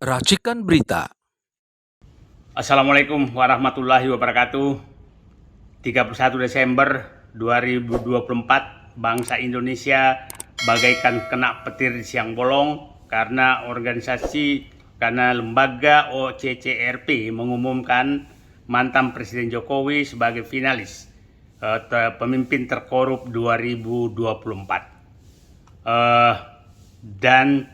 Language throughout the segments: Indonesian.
Racikan Berita. Assalamualaikum warahmatullahi wabarakatuh. 31 Desember 2024, bangsa Indonesia bagaikan kena petir di siang bolong karena lembaga OCCRP mengumumkan mantan Presiden Jokowi sebagai finalis pemimpin terkorup 2024. Dan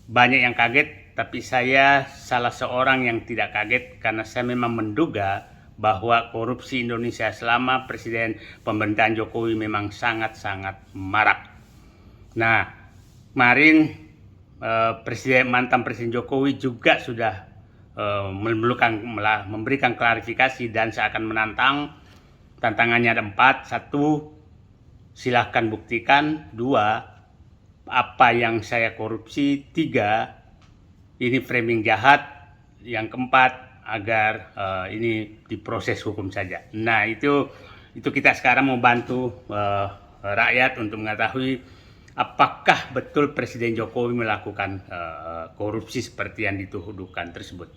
banyak yang kaget, tapi saya salah seorang yang tidak kaget karena saya memang menduga bahwa korupsi Indonesia selama pemerintahan Jokowi memang sangat-sangat marak. Nah, kemarin mantan Presiden Jokowi juga sudah memberikan klarifikasi dan seakan menantang. Tantangannya ada 4. 1, silahkan buktikan. 2, apa yang saya korupsi. 3, ini framing jahat. Yang 4, agar ini diproses hukum saja. Nah, itu kita sekarang mau bantu rakyat untuk mengetahui apakah betul Presiden Jokowi melakukan korupsi seperti yang dituduhkan tersebut.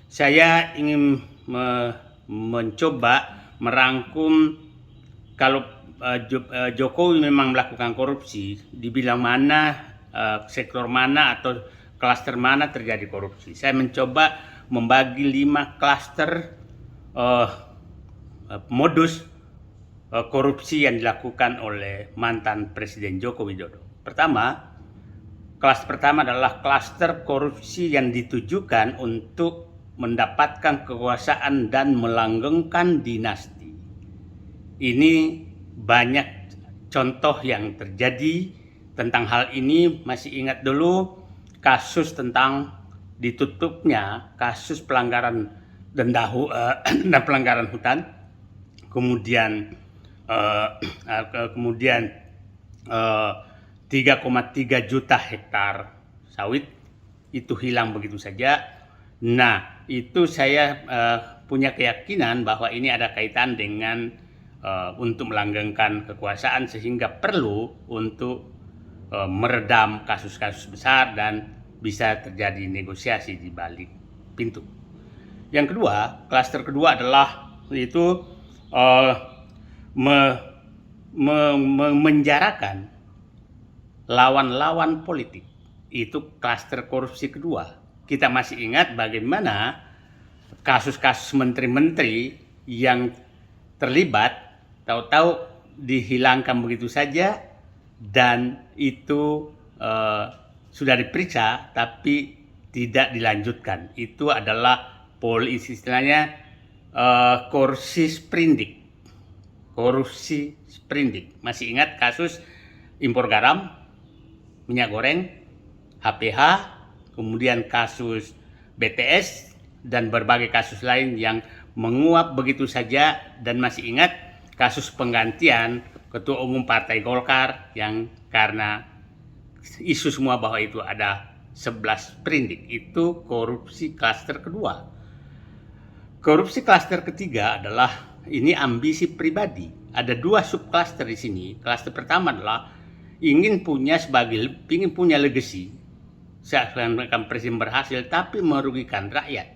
Saya ingin mencoba merangkum kalau Jokowi memang melakukan korupsi, dibilang mana, sektor mana atau klaster mana terjadi korupsi. Saya mencoba membagi 5 klaster modus korupsi yang dilakukan oleh mantan Presiden Joko Widodo. Klaster pertama adalah klaster korupsi yang ditujukan untuk mendapatkan kekuasaan dan melanggengkan dinasti. Ini banyak contoh yang terjadi tentang hal ini. Masih ingat dulu kasus tentang ditutupnya kasus pelanggaran pelanggaran hutan, kemudian 3,3 juta hektar sawit itu hilang begitu saja. Nah, itu saya punya keyakinan bahwa ini ada kaitan dengan untuk melanggengkan kekuasaan, sehingga perlu untuk meredam kasus-kasus besar dan bisa terjadi negosiasi di balik pintu. Yang kedua, klaster kedua adalah itu menjarakan lawan-lawan politik. Itu klaster korupsi kedua. Kita masih ingat bagaimana kasus-kasus menteri-menteri yang terlibat tahu-tahu dihilangkan begitu saja, dan itu sudah diperiksa tapi tidak dilanjutkan. Itu adalah istilahnya korupsi sprindik. Masih ingat kasus impor garam, minyak goreng, HPH, kemudian kasus BTS dan berbagai kasus lain yang menguap begitu saja. Dan masih ingat kasus penggantian Ketua Umum Partai Golkar yang karena isu semua bahwa itu ada 11 sprindik. Itu korupsi klaster kedua. Korupsi klaster ketiga adalah ini ambisi pribadi. Ada 2 subklaster di sini. Klaster pertama adalah ingin punya legacy. Seakan-akan presiden berhasil tapi merugikan rakyat.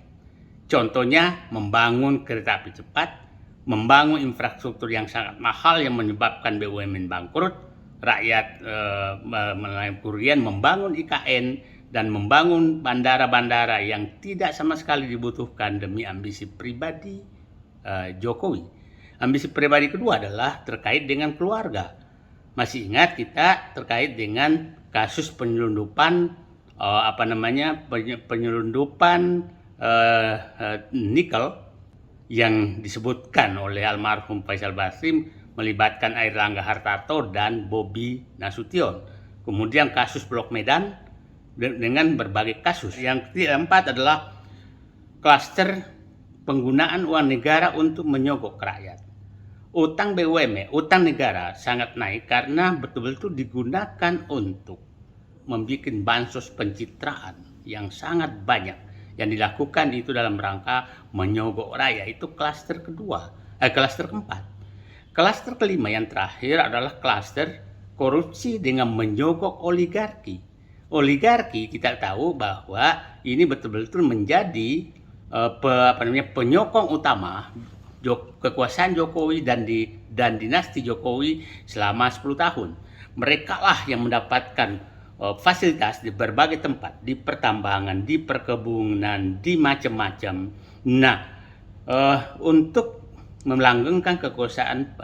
Contohnya membangun kereta api cepat, membangun infrastruktur yang sangat mahal yang menyebabkan BUMN bangkrut, rakyat mengalami kerugian, membangun IKN, dan membangun bandara-bandara yang tidak sama sekali dibutuhkan demi ambisi pribadi Jokowi. Ambisi pribadi kedua adalah terkait dengan keluarga. Masih ingat kita terkait dengan kasus penyelundupan nikel yang disebutkan oleh almarhum Faisal Basri melibatkan Airlangga Hartarto dan Bobi Nasution. Kemudian kasus Blok Medan dengan berbagai kasus. Yang keempat adalah klaster penggunaan uang negara untuk menyogok rakyat. Utang BUMN, utang negara sangat naik karena betul-betul digunakan untuk membuat bansos pencitraan yang sangat banyak. Yang dilakukan itu dalam rangka menyogok rakyat. Itu klaster keempat. Klaster kelima yang terakhir adalah klaster korupsi dengan menyogok oligarki. oligarki kita tahu bahwa ini betul-betul menjadi penyokong utama kekuasaan Jokowi dan dinasti Jokowi selama 10 tahun. Mereka lah yang mendapatkan fasilitas di berbagai tempat, di pertambangan, di perkebunan, di macam-macam. Nah, untuk melanggengkan kekuasaan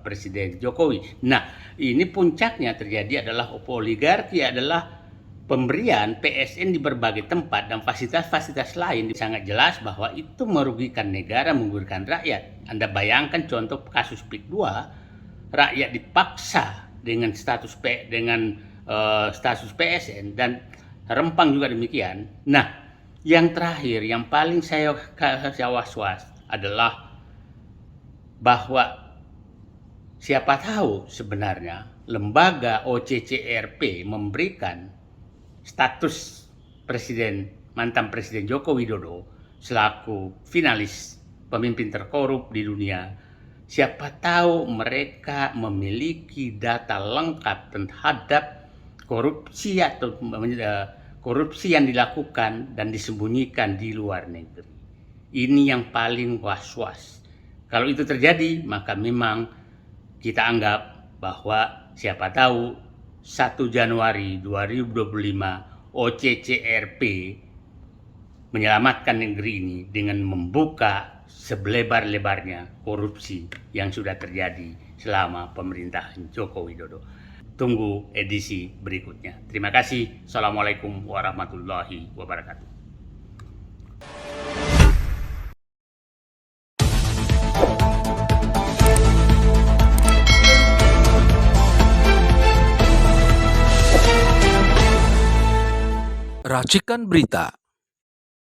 Presiden Jokowi. Nah, ini puncaknya terjadi adalah oligarki adalah pemberian PSN di berbagai tempat dan fasilitas-fasilitas lain. Sangat jelas bahwa itu merugikan negara, merugikan rakyat. Anda bayangkan contoh kasus PIK 2, rakyat dipaksa dengan status PSN dan Rempang juga demikian. Nah, yang terakhir, yang paling saya was-was adalah bahwa siapa tahu sebenarnya lembaga OCCRP memberikan status mantan Presiden Joko Widodo selaku finalis pemimpin terkorup di dunia. Siapa tahu mereka memiliki data lengkap terhadap korupsi atau korupsi yang dilakukan dan disembunyikan di luar negeri. Ini yang paling was-was. Kalau itu terjadi, maka memang kita anggap bahwa siapa tahu 1 Januari 2025 OCCRP menyelamatkan negeri ini dengan membuka selebar-lebarnya korupsi yang sudah terjadi selama pemerintahan Joko Widodo. Tunggu edisi berikutnya. Terima kasih. Assalamualaikum warahmatullahi wabarakatuh. Racikan Berita